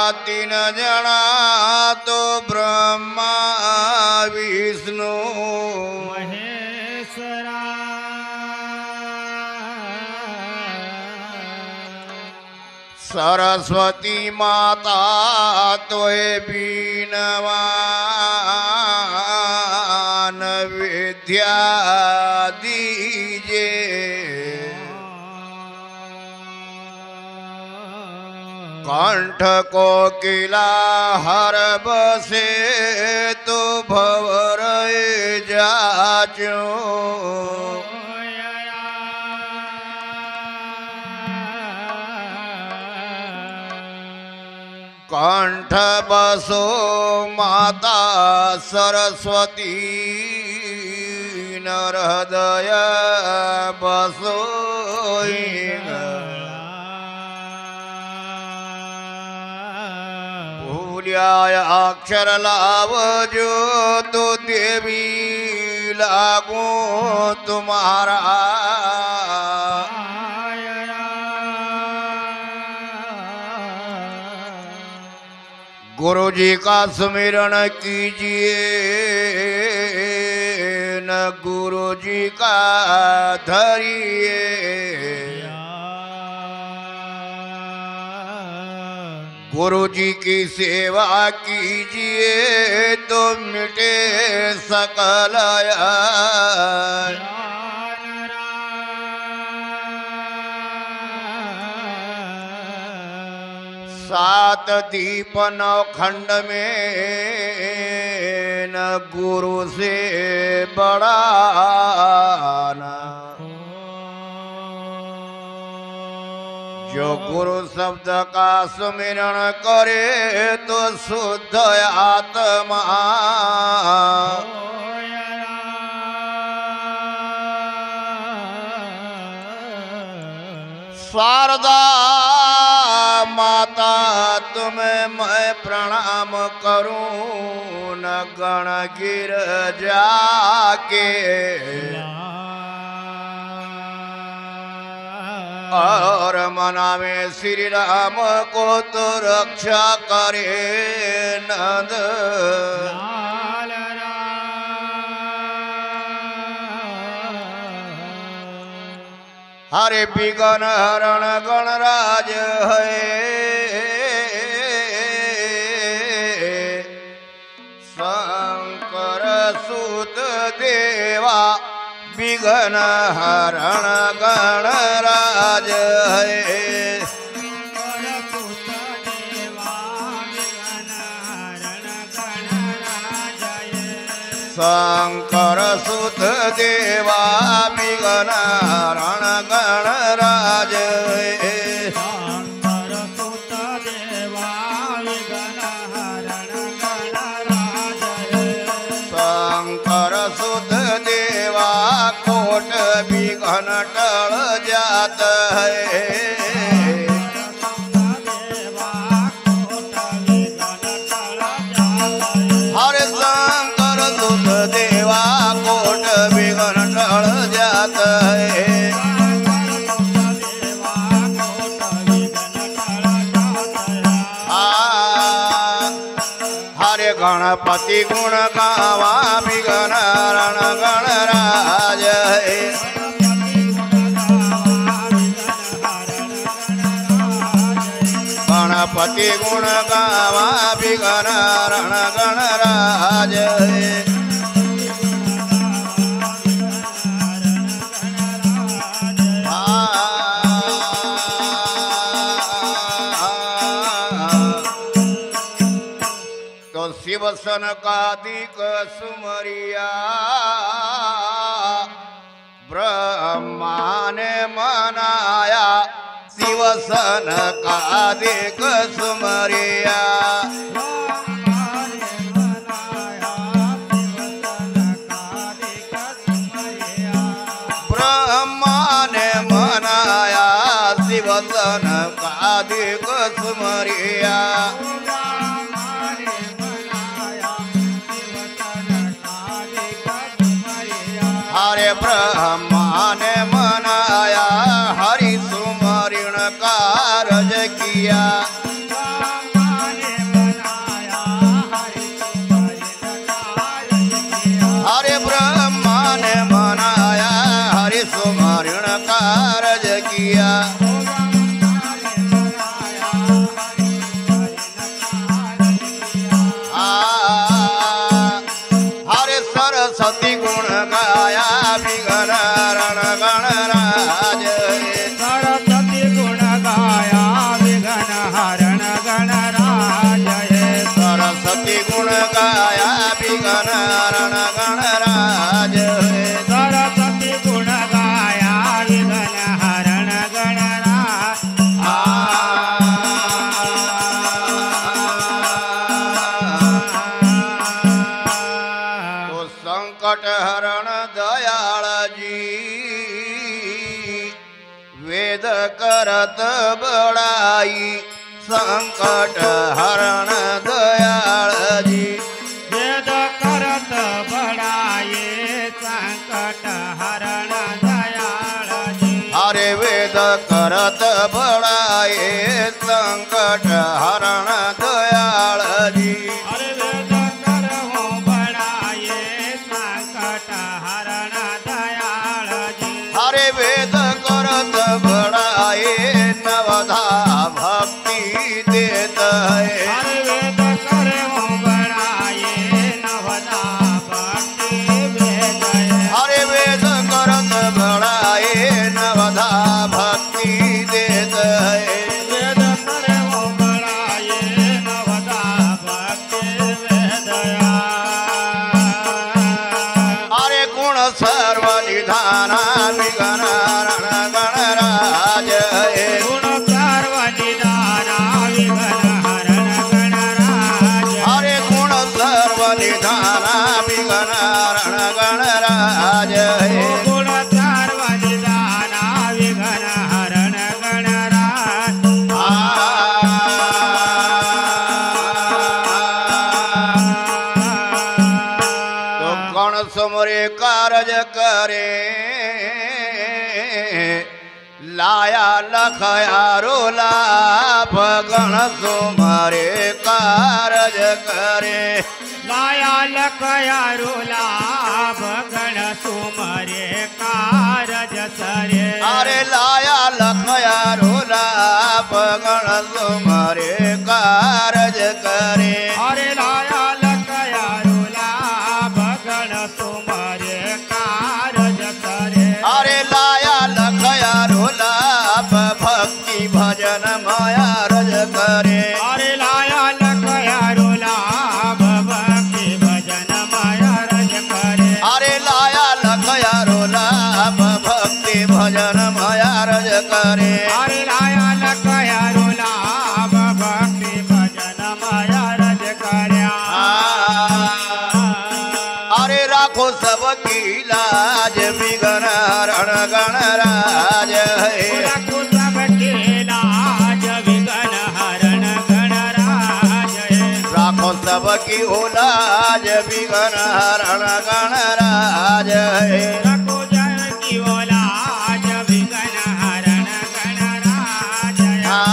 तीन जना तो ब्रह्मा विष्णु महेश्वरा सरस्वती माता तोय बीनवान विद्या दीजे कंठ कोकिला हर बसे तो भवर जाचो कंठ बसो माता सरस्वती नर हृदय बसो अक्षर लावजो तो देवी लागो तुम्हारा गुरु जी का सुमिरन कीजिए न गुरु जी का धरिए गुरु जी की सेवा कीजिए तो मिटे सकल सात दीप नौ खंड में न गुरु से बड़ा ना जो गुरु शब्द का सुमिरन करे तो शुद्ध आत्मा शारदा माता तुम्हें मैं प्रणाम करूं न गण गिर जाके और मना में श्री राम को तो रक्षा करे नंद हरे विघ्न हरण गणराज है शंकर सुत देवा विघ्न हरण गणराज है शंकर सुत देवा विघ्न हरण गणराज शंकर सुत देवा विघ्न हरण गणराज शंकर सुत देवा कोट विघ्न टल जात है हरे शंकर सुत देवा कोट विघ्न टल जात है हरे गणपति गुण गावा विघ्न हरण गणराज है गणपति गुण गावा विघ्न हरण गणराज है तो शिव सनकादिक सुमरिया ब्रह्मा ने मनाया शिव सनकादिक सुमरिया ब्रह्मा ने मनाया शिव सनकादिक सुमरिया हरे ब्रह्मा ने मनाया हरि सुमरण कारज किया गणराज हे सरस्वती गुण गाया विघ्न हरण गणराज हे सरस्वती गुण गाया विघ्न हरण गणराज तो संकट हरण दयाळ जी वेद करत बड़ाई संकट हरण दयाळ जी वेद करत बड़ाये संकट हरण दयाळ जी अरे वेद करत बड़ाई संकट हरण दयाळ जी अरे वेद करहु बड़ाये संकट हरण दयाळ जी अरे वेद करत बड़ाई नवधा भक्ति देत है हर वेद करहु बड़ाये नवदा भक्ति वेद अरे वेद करत बड़ाई नवधा भक्ति देत है वेद करहु बड़ाये नवदा भक्ति वेद अरे गुण सर्व निधाना विघ्न हरण गणराज हे गुण सर्व निधाना विघ्न हरण गणराज अरे गुण सर्व निधाना विघ्न हरण गणराज हे गुण सर्व निधाना विघ्न हरण गणराज तो गण समरे कारज करे लाया लखया रोला गण सुमरे कारज करे लाया लखया लाभ गण सुमरे कारज सरे अरे लाया लखया रोला गण सुमरे कारज करे अरे लाया लखया लाभ गण सुमरे कारज सरे अरे लाया लखया रोला भक्ति भजन माया रज करे अरे लाया लखया लाभ भक्ति भजन माया रज करे अरे लाया लखया रोला भक्ति भजन माया रज करे अरे लाया लखया लाभ भक्ति भजन माया रज करे अरे राखो सबकी लाज विघ्न हरण गणराज है रखो सबके लाज विघ्न हरण गणराज है राखो सबकी हो लाज विघ्न हरण गणराज है रखो जन की वो लाज विघ्न हरण गणराज है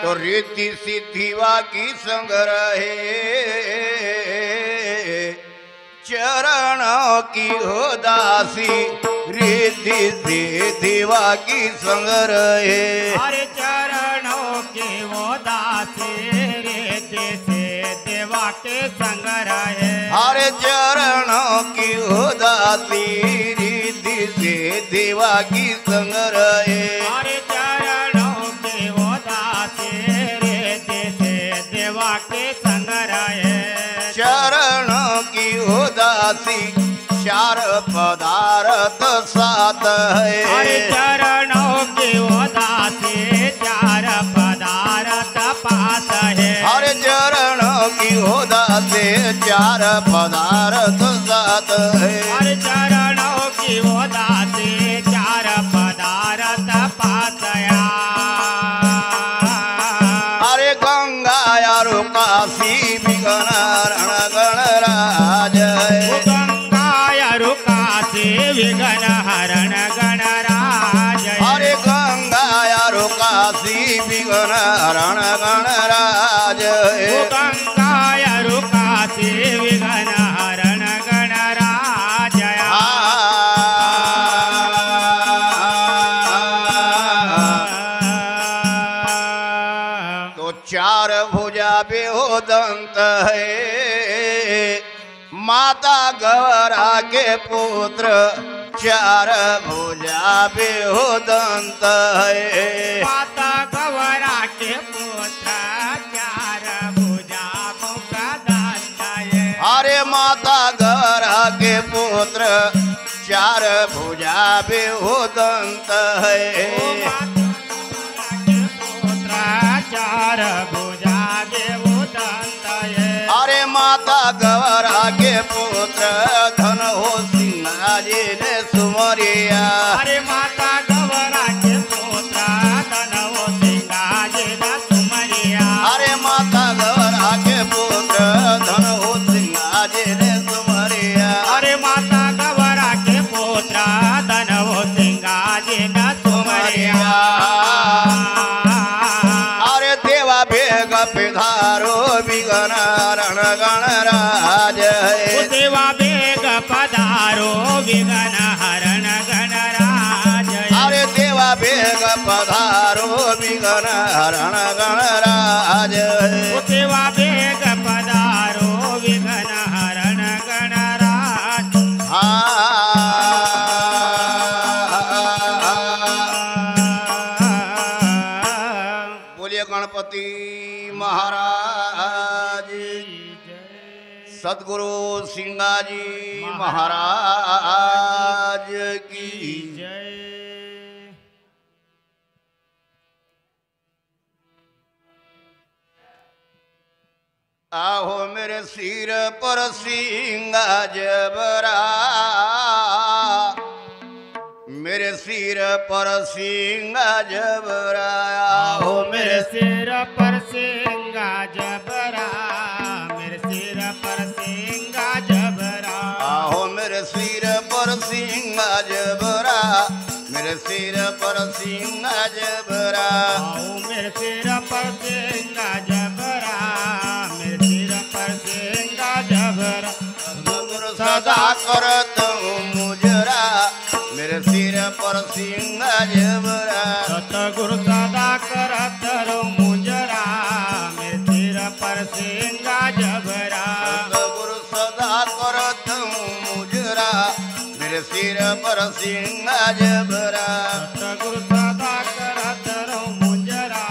तो रीति सिद्धिवा की संग रहे चरणों की हो दासी रीति सिद्धिवा की संग रहे हरे चरणों के वो दासी रेते से देवा के संग रहे हरे चरणों की हो दासी रीति सिद्धिवा की संग रहे हरे चरणों के वो दासी रेते से देवा के संग रहे चरणों की उदासी चार पदार्थ सात हरे है चरणों के वो दासी चार पदार्थ पास है हर चरणों की उदासी चार पदार्थ सात है हरे चरणों की वो दासी चार पदार्थ पास अरे गंगा यारो काशी विघ्न हरण गणराज है गंगा रुकासी विघ्न हरण गणराज अरे गंगा यारो काशी विघ्न हरण गणराज है गंगा रुकासी विघ्न हरण गणराज तो चार भुजा बेहोदंत है माता गौरा के पुत्र चार भुजा बेहुदंत है माता गौरा के पुत्र चार भुजा मुख दंत है अरे माता गौरा के पुत्र चार भुजा बेहुदंत है चार भुजा बेहुदंत है अरे माता गौरा के पुत्र धन हो सिंहाजी ने सुमरिया अरे माता गौरा के पुत्र धन हो सिंहाजी ने सुमरिया अरे माता गौरा के पुत्र धन हो सिंहाजी ने सुमरिया अरे माता गौरा के पुत्र धन हो सिंहाजी ने सुमरिया अरे देवा भेग पिधारो विघन रण गणराज है देवा बेग पधारो विघ्न हरण गणराज अरे देवा भेग पधारो विघन हरण गणराज है देवा बेग पधारो विघ्न हरण गणराज बोलिए गणपति महाराज सदगुरु सिंगाजी महाराज की जय आहो मेरे सिर पर सिंगा जबरा मेरे सिर पर सिंगा जबरा आहो मेरे सिर पर सिंगा जबरा मेरे सिर पर सिंगा जबरा आहो मेरे सिर पर सिंगा जबरा मेरे सिर पर सिंगा जबरा आओ मेरे सिर पर सिंगा जबरा मेरे सिर पर सिंगा जबरा गुरु सदा करत हूँ मुजरा मेरे सिर पर सिंगा जबरा सतगुरु सदा करत रहो मुजरा मेरे सिर पर सिंगा जबरा गुरु सदा करत हूँ मुजरा मेरे सिर पर सिंगा जबरा सतगुरु सदा करत रहो मुजरा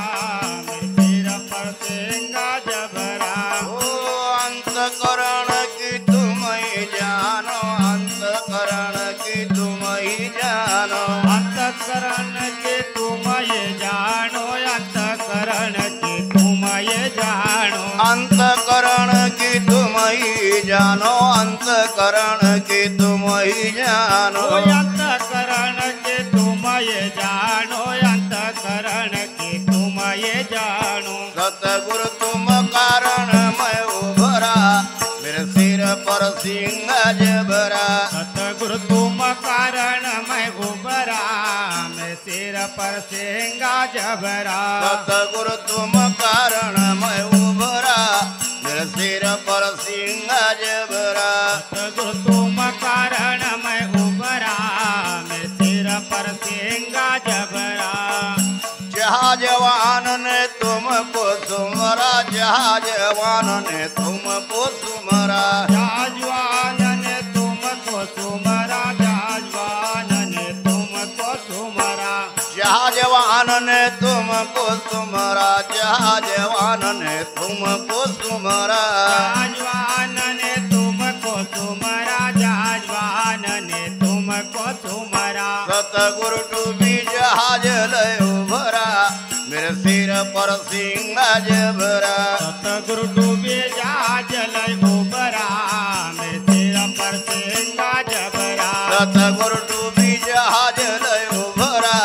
मेरे सिर पर सिंगा जबरा ओ अंतकरण की तुम ही जानो अंतकरण की तुम ही जानो अंतकरण के तुम ये जानो अंतकरण के तुम ये जानो अंतकरण की तुम ही जानो अंतकरण की तुम ही जानो ओ अंतकरण के तुम ये जानो अंतकरण के तुम ये जानो सतगुरु तुम कारण मैं उभरा मेरे सिर पर सिंगा जबरा सतगुरु तुम कारण मैं उबरा मैं सिर पर सिंगा जबरा सतगुरु तुम कारण मैं उभरा मेरे सिर पर सिंगा जबरा सतगुरु तुम कारण मैं उबरा मैं सिर पर सिंगा जबरा जहाजवान ने तुमको सुमरा जहाजवान ने तुमको सुमरा जाजवान ने तुमको सुमरा जाजवान ने तुमको सुमरा जहाजवान ने तुमको सुमरा जहाजवान ने तुमको सुमरा जाजवान ने तुमको सुमरा जाजवान ने तुमको सुमरा सतगुरु डूबी जहाज लय उभरा मेरे सिर पर सिंगा जबरा सतगुरु डूबे जहाज लय उबरा मेरे सिर पर सिंगा जबरा सतगुरु डूबी जहाज लय उभरा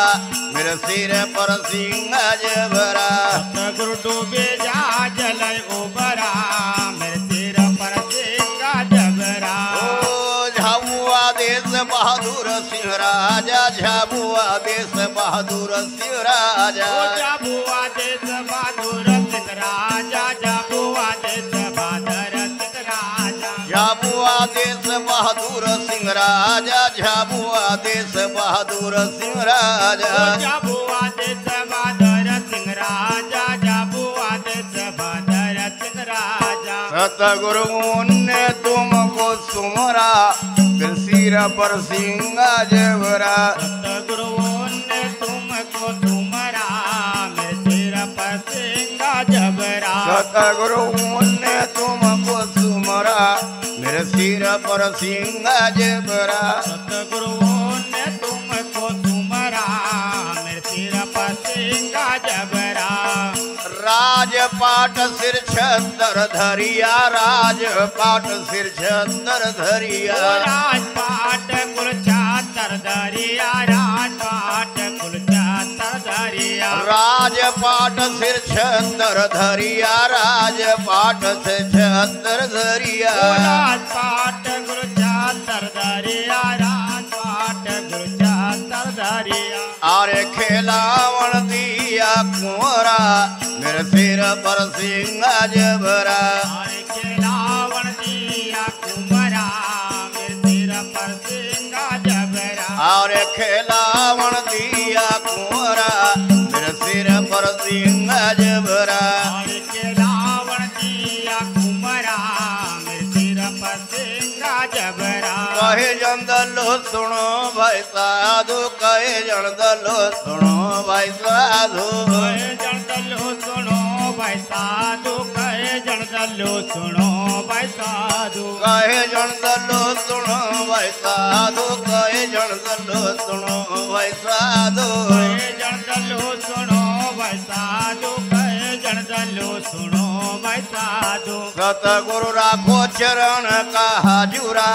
मेरे सिर पर सिंगा जबरा सतगुरु डूबे जहाज लय उबरा मेरे सिर पर सिंगा जबरा ओ झाबुआ देश बहादुर सिंह राजा झाबुआ देश बहादुर सिंह राजा ओ जाबुआ देश बहादुर सिंह राजा जाबुआ देश बहादुर सिंह राजा झाबुआ देश बहादुर सिंह राजा झाबुआ देश बहादुर सिंह राजा ओ जाबुआ देश बहादुर सिंह राजा जाबुआ देश बहादुर सिंह राजा सतगुरु ने तुमको सुमरा मेरे सिर पर सिंह जबरा सतगुरुओं ने तुमको सुमरा मेरे सिर पर सिंगा जबरा सतगुरुओं ने तुमको सुमरा मेरे सिर पर सिंह जबरा सतगुरुओं ने तुमको सुमरा मेरे सिर पर सिंगा जबरा राजपाट सिर छतर धरिया राजपाट सिर छतर धरिया राजपाट कुल चातर दरिया राजपाट कुल चातर दरिया राजपाट सिर छतर धरिया राजपाट से छतर धरिया राजपाट कुल चातर दरिया राजपाट कुल चातर दरिया आरे खेलावन दिया कुंवरा मेरे सिर पर सिंह जबरा आरे खिलावन दिया कुंवरा मेरे सिर पर सिंगा जबरा आरे खेलावन दिया कुंवरा मेरे सिर पर सिंह जबरा आरे खिलावन दिया कुंवरा मेरे सिर पर सिंगा जबरा कहे जन दलो सुनो भाई साधु कहे जन दलो सुनो भाई साधु कहे जन दलो सुनो भाई साधु कहे जन दलो सुनो भाई साधु कहे जन दलो सुनो भाई साधु कहे जन दलो सुनो भाई साधु कहे जन दलो सुनो भाई साधु कहे जन दलो सुनो भाई साधु सतगुरु राखो चरण का हाजुरा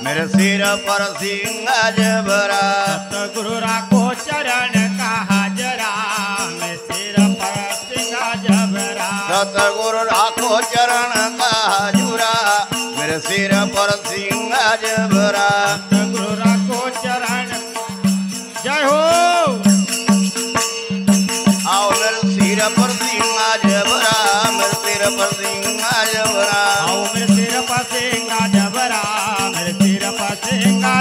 मेरे सिर पर सिंह जबरा सतगुरु राखो चरण का हाजरा मेरे सिर पर सिंगा जबरा सतगुरु राखो चरण का हाजुरा मेरे सिर पर सिंह जबरा सतगुरु राखो चरण जय हो आओ मेरे सिर पर सिंह जबरा मेरे सिर पर सिंह जबरा आओ मेरे सिर पर सिंगा जबरा मेरे सिर पर सिंगा